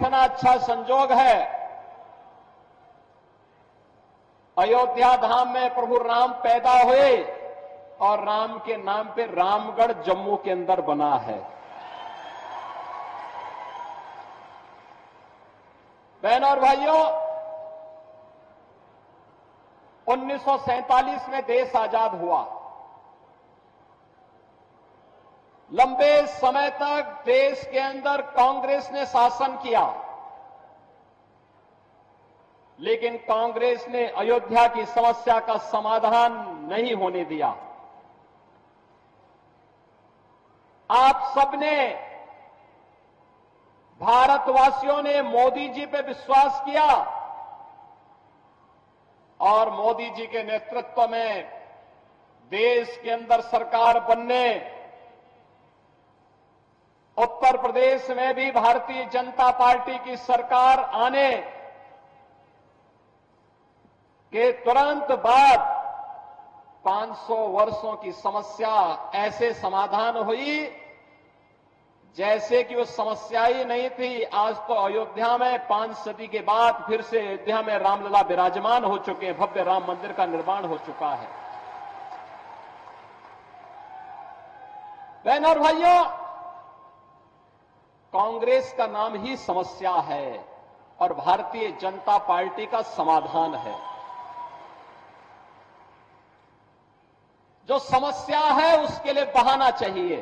इतना अच्छा संजोग है, अयोध्या धाम में प्रभु राम पैदा हुए और राम के नाम पे रामगढ़ जम्मू के अंदर बना है। बहनों और भाइयों, 1947 में देश आजाद हुआ। लंबे समय तक देश के अंदर कांग्रेस ने शासन किया, लेकिन कांग्रेस ने अयोध्या की समस्या का समाधान नहीं होने दिया। आप सबने, भारतवासियों ने मोदी जी पे विश्वास किया और मोदी जी के नेतृत्व में देश के अंदर सरकार बनने, उत्तर प्रदेश में भी भारतीय जनता पार्टी की सरकार आने के तुरंत बाद 500 वर्षों की समस्या ऐसे समाधान हुई जैसे कि वो समस्या ही नहीं थी। आज तो अयोध्या में 5 सदी के बाद फिर से अयोध्या में रामलला विराजमान हो चुके हैं, भव्य राम मंदिर का निर्माण हो चुका है। बहनों और भाइयों, कांग्रेस का नाम ही समस्या है और भारतीय जनता पार्टी का समाधान है। जो समस्या है उसके लिए बहाना चाहिए।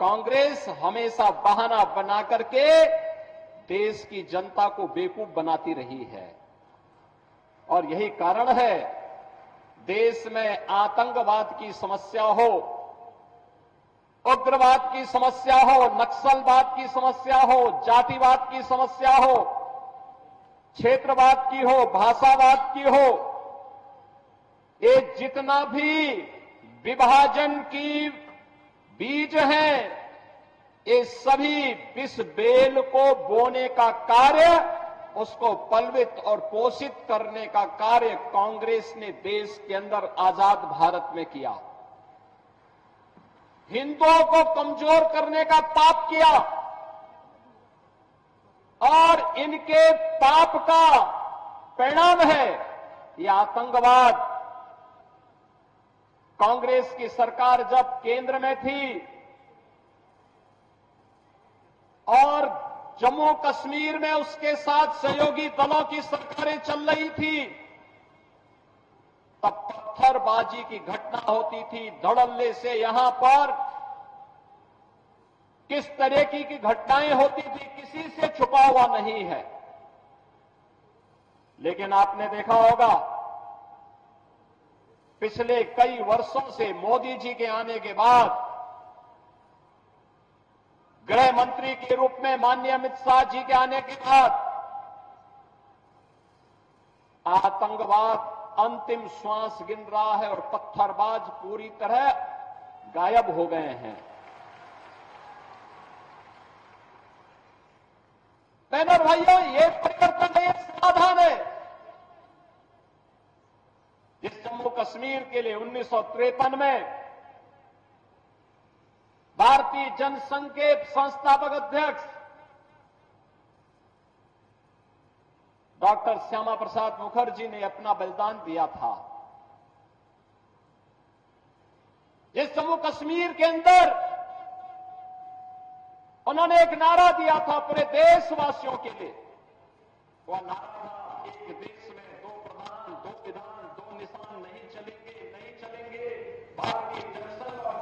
कांग्रेस हमेशा बहाना बना करके देश की जनता को बेवकूफ बनाती रही है और यही कारण है देश में आतंकवाद की समस्या हो, उग्रवाद की समस्या हो, नक्सलवाद की समस्या हो, जातिवाद की समस्या हो, क्षेत्रवाद की हो, भाषावाद की हो, ये जितना भी विभाजन की बीज हैं, ये सभी विष बेल को बोने का कार्य, उसको पलवित और पोषित करने का कार्य कांग्रेस ने देश के अंदर आजाद भारत में किया। हिंदुओं को कमजोर करने का पाप किया और इनके पाप का परिणाम है यह आतंकवाद। कांग्रेस की सरकार जब केंद्र में थी और जम्मू कश्मीर में उसके साथ सहयोगी दलों की सरकारें चल रही थी, तब पत्थरबाजी की घटना होती थी। धड़ल्ले से यहां पर किस तरह की घटनाएं होती थी, किसी से छुपा हुआ नहीं है। लेकिन आपने देखा होगा पिछले कई वर्षों से मोदी जी के आने के बाद गृह मंत्री के रूप में माननीय अमित शाह जी के आने के बाद आतंकवाद अंतिम श्वास गिन रहा है और पत्थरबाज पूरी तरह गायब हो गए हैं। बहनों और भाइयों, ये परिवर्तन है, समाधान है। जिस जम्मू कश्मीर के लिए 1953 में भारतीय जनसंघ के संस्थापक अध्यक्ष डॉक्टर श्यामा प्रसाद मुखर्जी ने अपना बलिदान दिया था, जिस जम्मू कश्मीर के अंदर उन्होंने एक नारा दिया था पूरे देशवासियों के लिए, वह नारा था, एक देश में दो प्रधान, दो विधान, दो निशान, नहीं चलेंगे, नहीं चलेंगे।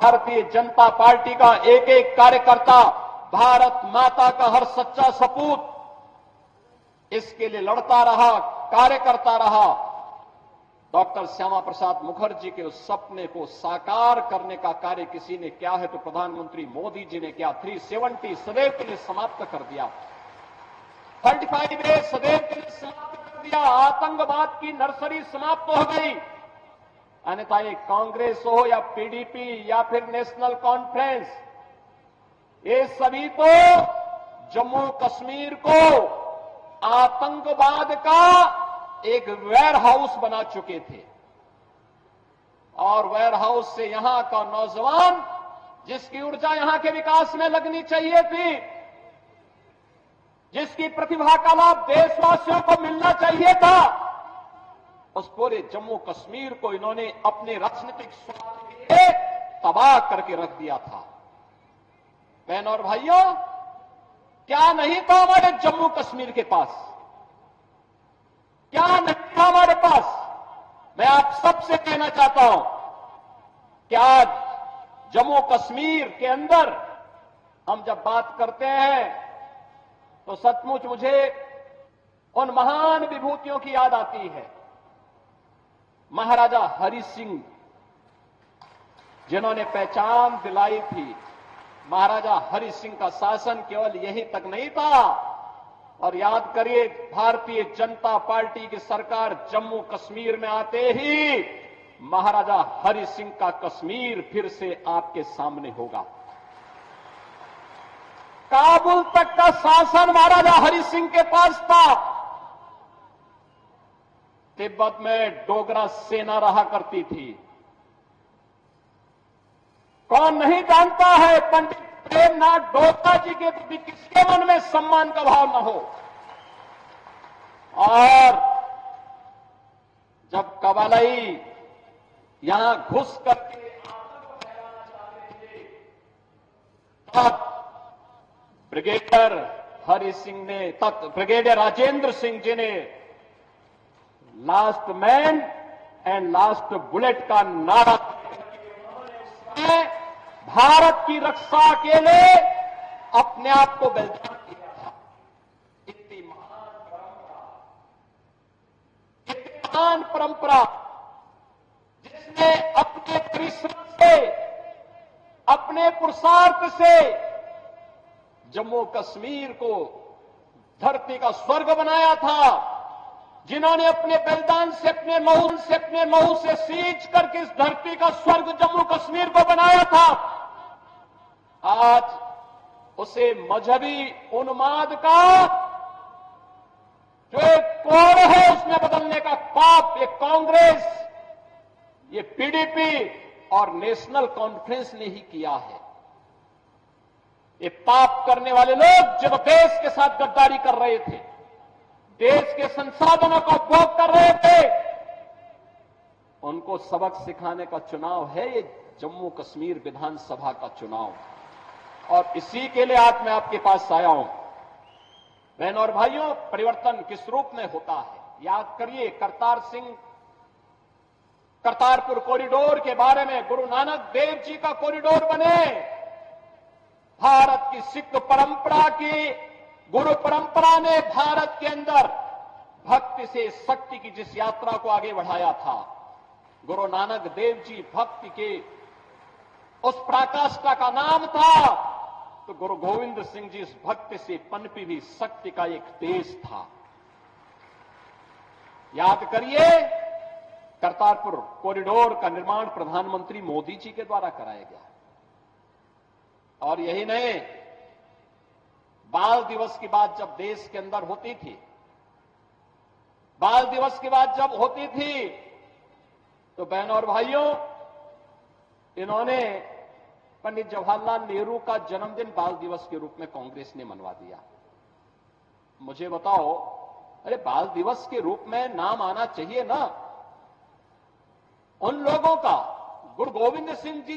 भारतीय जनता पार्टी का एक एक कार्यकर्ता भारत माता का हर सच्चा सपूत इसके लिए लड़ता रहा, कार्य करता रहा। डॉक्टर श्यामा प्रसाद मुखर्जी के उस सपने को साकार करने का कार्य किसी ने किया है तो प्रधानमंत्री मोदी जी ने किया। 370 सदैव के लिए समाप्त कर दिया, 35A सदैव के लिए समाप्त कर दिया। आतंकवाद की नर्सरी समाप्त हो गई। अन्यथा ये कांग्रेस हो या पीडीपी या फिर नेशनल कॉन्फ्रेंस, ये सभी तो जम्मू कश्मीर को आतंकवाद का एक वेयर हाउस बना चुके थे और वेयर हाउस से यहां का नौजवान जिसकी ऊर्जा यहां के विकास में लगनी चाहिए थी, जिसकी प्रतिभा का लाभ देशवासियों को मिलना चाहिए था, उस पूरे जम्मू कश्मीर को इन्होंने अपने राजनीतिक स्वार्थ के लिए तबाह करके रख दिया था। बहनों और भाइयों, क्या नहीं था हमारे जम्मू कश्मीर के पास? क्या नहीं था हमारे पास? मैं आप सबसे कहना चाहता हूं कि आज जम्मू कश्मीर के अंदर हम जब बात करते हैं तो सचमुच मुझे उन महान विभूतियों की याद आती है। महाराजा हरि सिंह, जिन्होंने पहचान दिलाई थी। महाराजा हरि सिंह का शासन केवल यहीं तक नहीं था। और याद करिए, भारतीय जनता पार्टी की सरकार जम्मू कश्मीर में आते ही महाराजा हरि सिंह का कश्मीर फिर से आपके सामने होगा। काबुल तक का शासन महाराजा हरि सिंह के पास था। तिब्बत में डोगरा सेना रहा करती थी। कौन नहीं जानता है पंडित प्रेमनाथ डोगरा जी के प्रति किसके मन में सम्मान का भाव न हो। और जब कबालाई यहां घुस करके आतंक फैलाना चाहते थे, तब ब्रिगेडियर हरि सिंह ने, तब ब्रिगेडियर राजेंद्र सिंह जी ने last man and last bullet का नारा भारत की रक्षा के लिए अपने आप को बलिदान किया था। इतनी महान परंपरा जिसने अपने परिश्रम से, अपने पुरुषार्थ से जम्मू कश्मीर को धरती का स्वर्ग बनाया था, जिन्होंने अपने बलिदान से, अपने लहू से सींच करके इस धरती का स्वर्ग जम्मू कश्मीर को बनाया था, आज उसे मजहबी उन्माद का जो एक कोड़ है उसमें बदलने का पाप ये कांग्रेस, ये पीडीपी और नेशनल कॉन्फ्रेंस ने ही किया है। ये पाप करने वाले लोग जो देश के साथ गद्दारी कर रहे थे, देश के संसाधनों का उपभोग कर रहे थे, उनको सबक सिखाने का चुनाव है ये जम्मू कश्मीर विधानसभा का चुनाव। और इसी के लिए आज मैं आपके पास आया हूं। बहनों और भाइयों, परिवर्तन किस रूप में होता है? याद करिए, करतारपुर कॉरिडोर के बारे में, गुरु नानक देव जी का कॉरिडोर बने, भारत की सिख परंपरा की गुरु परंपरा ने भारत के अंदर भक्ति से शक्ति की जिस यात्रा को आगे बढ़ाया था, गुरु नानक देव जी भक्ति के उस पराकाष्ठा का नाम था, तो गुरु गोविंद सिंह जी इस भक्ति से पनपी हुई शक्ति का एक तेज था। याद करिए, करतारपुर कॉरिडोर का निर्माण प्रधानमंत्री मोदी जी के द्वारा कराया गया। और यही नहीं, बाल दिवस की बात जब देश के अंदर होती थी, बाल दिवस की बात जब होती थी, तो बहनों और भाइयों, इन्होंने पंडित जवाहरलाल नेहरू का जन्मदिन बाल दिवस के रूप में कांग्रेस ने मनवा दिया। मुझे बताओ, अरे बाल दिवस के रूप में नाम आना चाहिए ना उन लोगों का। गुरु गोविंद सिंह जी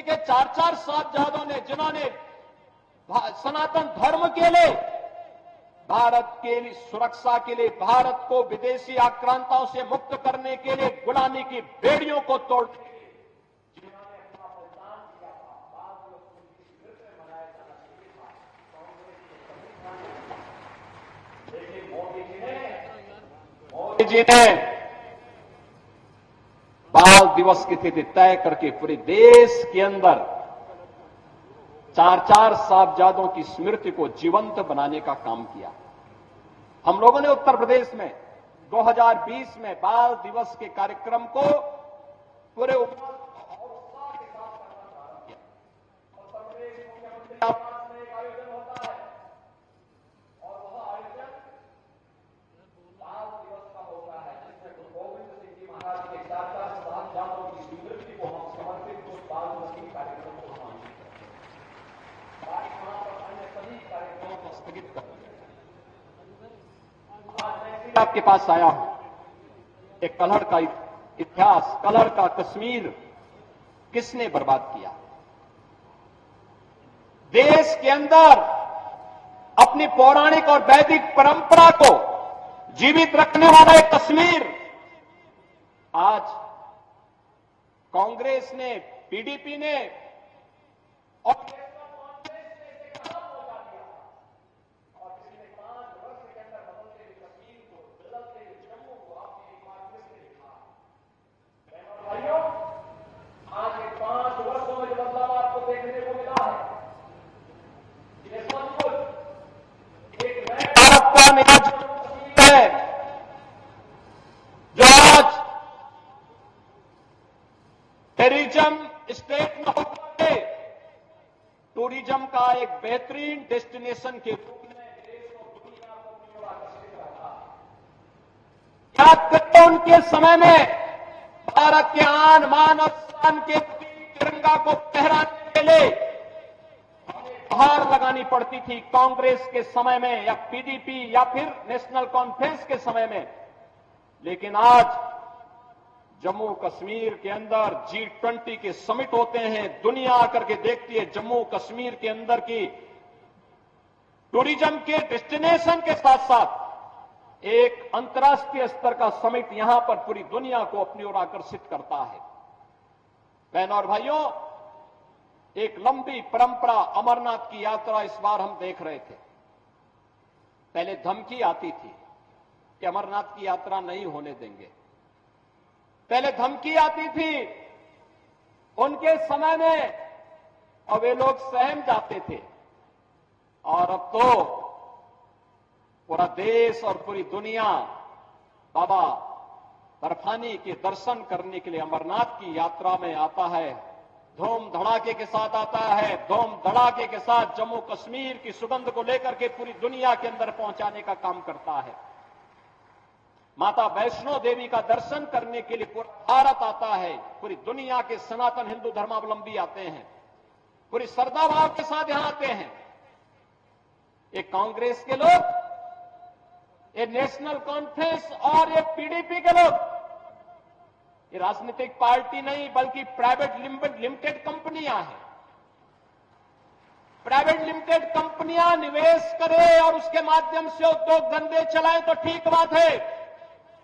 के 4 साहबजादों ने, जिन्होंने सनातन धर्म के लिए, भारत के लिए सुरक्षा के लिए, भारत को विदेशी आक्रांताओं से मुक्त करने के लिए, गुलामी की बेड़ियों को तोड़ने के लिए जिन्होंने अपना बलिदान दिया था, बाद में उसको मृत्यु में मनाया जाना चाहिए था। लेकिन मोदी जी ने बाल दिवस की तिथि तय करके पूरे देश के अंदर 4 साहबजादों की स्मृति को जीवंत बनाने का काम किया। हम लोगों ने उत्तर प्रदेश में 2020 में बाल दिवस के कार्यक्रम को पूरे उत्साह के साथ करना प्रारंभ किया। उत्तर प्रदेश मुख्यमंत्री आवास में एक आयोजन होता है और वह आयोजन बाल दिवस का होता है, जिसमें गुरु गोविंद सिंह जी महाराज के 4 साहबजादों की स्मृति को हम समर्पित उस बाल दिवस के कार्यक्रम को हम आयोजित करते हैं। अन्य सभी कार्यक्रमों को घोषित कर दिया। आपके पास आया हूं, एक कलहड़ का इतिहास, कलहड़ का कश्मीर किसने बर्बाद किया? देश के अंदर अपनी पौराणिक और वैदिक परंपरा को जीवित रखने वाला एक कश्मीर आज कांग्रेस ने, पीडीपी ने और टूरिज्म स्टेट में होकर टूरिज्म का एक बेहतरीन डेस्टिनेशन के रूप में देश और दुनिया को अपनी ओर आकर्षित रखा। याद करें उनके समय में भारत के आन बान और शान के तिरंगा को फहराने के लिए हार लगानी पड़ती थी कांग्रेस के समय में या पीडीपी या फिर नेशनल कॉन्फ्रेंस के समय में। लेकिन आज जम्मू कश्मीर के अंदर G20 के समिट होते हैं, दुनिया आकर के देखती है जम्मू कश्मीर के अंदर की टूरिज्म के डेस्टिनेशन के साथ साथ एक अंतर्राष्ट्रीय स्तर का समिट यहां पर पूरी दुनिया को अपनी ओर आकर्षित करता है। बहनों और भाइयों, एक लंबी परंपरा अमरनाथ की यात्रा इस बार हम देख रहे थे। पहले धमकी आती थी कि अमरनाथ की यात्रा नहीं होने देंगे, पहले धमकी आती थी उनके समय में और वे लोग सहम जाते थे, और अब तो पूरा देश और पूरी दुनिया बाबा बर्फानी के दर्शन करने के लिए अमरनाथ की यात्रा में आता है। धूम धड़ाके के साथ आता है, धूम धड़ाके के साथ जम्मू कश्मीर की सुगंध को लेकर के पूरी दुनिया के अंदर पहुंचाने का काम करता है। माता वैष्णो देवी का दर्शन करने के लिए पूरा भारत आता है, पूरी दुनिया के सनातन हिंदू धर्मावलंबी आते हैं, पूरी श्रद्धा भाव के साथ यहां आते हैं। ये कांग्रेस के लोग, ये नेशनल कॉन्फ्रेंस और ये पीडीपी के लोग, ये राजनीतिक पार्टी नहीं बल्कि प्राइवेट लिमिटेड कंपनियां हैं। प्राइवेट लिमिटेड कंपनियां निवेश करें और उसके माध्यम से उद्योग धंधे चलाएं तो ठीक बात है,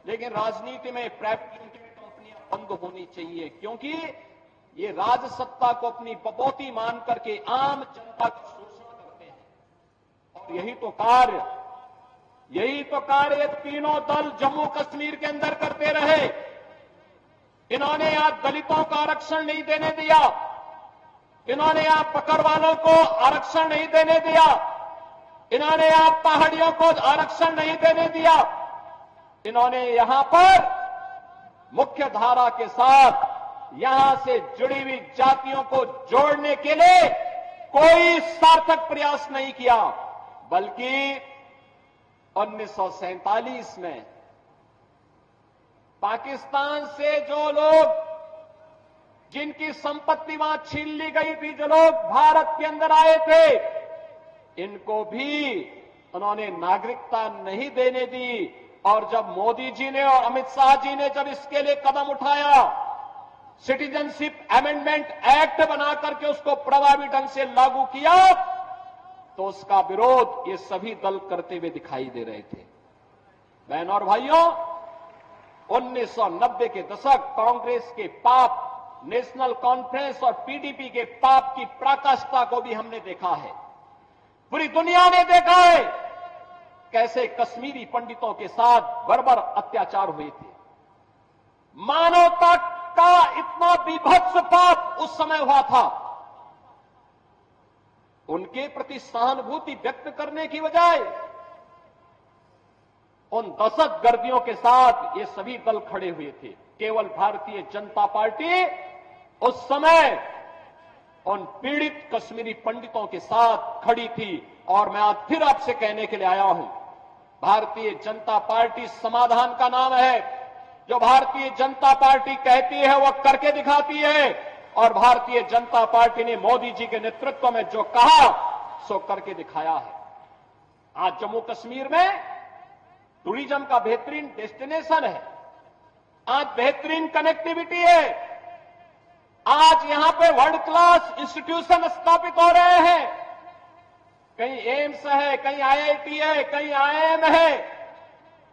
लेकिन राजनीति में प्राइवेट लिमिटेड कंपनियां बंद होनी चाहिए, क्योंकि ये राजसत्ता को अपनी बपौती मान करके आम जनता का शोषण करते हैं। और यही तो कार्य तीनों दल जम्मू कश्मीर के अंदर करते रहे। इन्होंने यहां दलितों को आरक्षण नहीं देने दिया, इन्होंने यहां पकड़वालों को आरक्षण नहीं देने दिया, इन्होंने यहां पहाड़ियों को आरक्षण नहीं देने दिया, इन्होंने यहां पर मुख्य धारा के साथ यहां से जुड़ी हुई जातियों को जोड़ने के लिए कोई सार्थक प्रयास नहीं किया, बल्कि 1947 में पाकिस्तान से जो लोग, जिनकी संपत्ति वहां छीन ली गई थी, जो लोग भारत के अंदर आए थे, इनको भी उन्होंने नागरिकता नहीं देने दी। और जब मोदी जी ने और अमित शाह जी ने जब इसके लिए कदम उठाया, सिटीजनशिप अमेंडमेंट एक्ट बना करके उसको प्रभावी ढंग से लागू किया, तो उसका विरोध ये सभी दल करते हुए दिखाई दे रहे थे। बहनों और भाइयों, 1990 के दशक कांग्रेस के पाप, नेशनल कॉन्फ्रेंस और पीडीपी के पाप की पराकाष्ठा को भी हमने देखा है। पूरी दुनिया ने देखा है कैसे कश्मीरी पंडितों के साथ बर्बर अत्याचार हुए थे। मानवता का इतना बीभत्स पाप उस समय हुआ था, उनके प्रति सहानुभूति व्यक्त करने की बजाय उन दहशतगर्दियों के साथ ये सभी दल खड़े हुए थे। केवल भारतीय जनता पार्टी उस समय उन पीड़ित कश्मीरी पंडितों के साथ खड़ी थी। और मैं आज फिर आपसे कहने के लिए आया हूं, भारतीय जनता पार्टी समाधान का नाम है। जो भारतीय जनता पार्टी कहती है वह करके दिखाती है, और भारतीय जनता पार्टी ने मोदी जी के नेतृत्व में जो कहा सो करके दिखाया है। आज जम्मू कश्मीर में टूरिज्म का बेहतरीन डेस्टिनेशन है, आज बेहतरीन कनेक्टिविटी है, आज यहां पे वर्ल्ड क्लास इंस्टीट्यूशन स्थापित हो रहे हैं। कहीं एम्स है, कहीं आईआईटी है, कहीं आईआईएम है,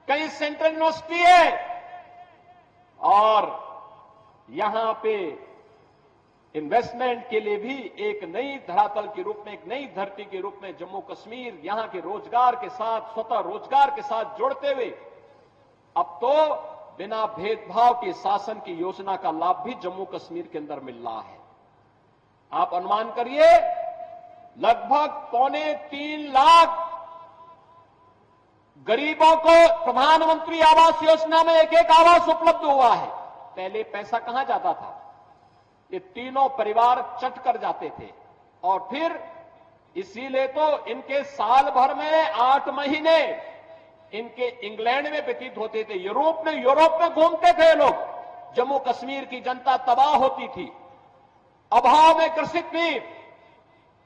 कहीं सेंट्रल यूनिवर्सिटी है, और यहां पे इन्वेस्टमेंट के लिए भी एक नई धरातल के रूप में, एक नई धरती के रूप में जम्मू कश्मीर यहां के रोजगार के साथ, स्वतः रोजगार के साथ जोड़ते हुए अब तो बिना भेदभाव के शासन की योजना का लाभ भी जम्मू कश्मीर के अंदर मिल रहा है। आप अनुमान करिए, लगभग 2.25 लाख गरीबों को प्रधानमंत्री आवास योजना में एक आवास उपलब्ध हुआ है। पहले पैसा कहां जाता था? ये तीनों परिवार चट कर जाते थे, और फिर इसीलिए तो इनके साल भर में 8 महीने इनके इंग्लैंड में व्यतीत होते थे, यूरोप में घूमते थे लोग। जम्मू कश्मीर की जनता तबाह होती थी, अभाव में ग्रसित थी,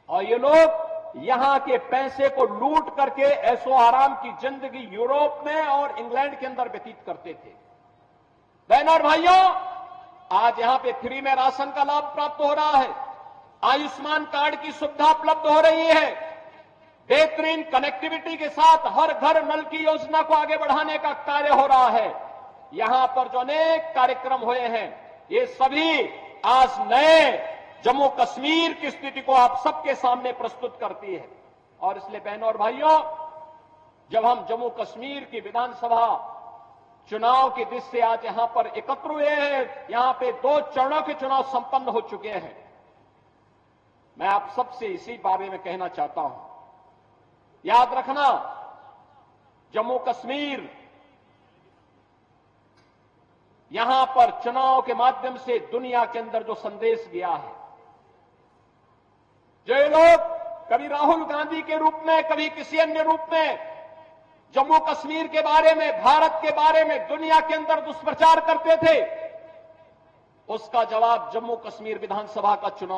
और ये लोग यहां के पैसे को लूट करके ऐशो आराम की जिंदगी यूरोप में और इंग्लैंड के अंदर व्यतीत करते थे। बहनों और भाइयों, आज यहां पे फ्री में राशन का लाभ प्राप्त हो रहा है, आयुष्मान कार्ड की सुविधा उपलब्ध हो रही है, बेहतरीन कनेक्टिविटी के साथ हर घर नल की योजना को आगे बढ़ाने का कार्य हो रहा है। यहां पर जो अनेक कार्यक्रम हुए हैं, ये सभी आज नए जम्मू कश्मीर की स्थिति को आप सबके सामने प्रस्तुत करती है। और इसलिए बहनों और भाइयों, जब हम जम्मू कश्मीर की विधानसभा चुनाव की दृष्टि से आज यहां पर एकत्र हुए हैं, यहां पे 2 चरणों के चुनाव संपन्न हो चुके हैं, मैं आप सबसे इसी बारे में कहना चाहता हूं। याद रखना, जम्मू कश्मीर यहां पर चुनाव के माध्यम से दुनिया के अंदर जो संदेश गया है, जो ये लोग कभी राहुल गांधी के रूप में, कभी किसी अन्य रूप में जम्मू कश्मीर के बारे में, भारत के बारे में दुनिया के अंदर दुष्प्रचार करते थे, उसका जवाब जम्मू कश्मीर विधानसभा का चुनाव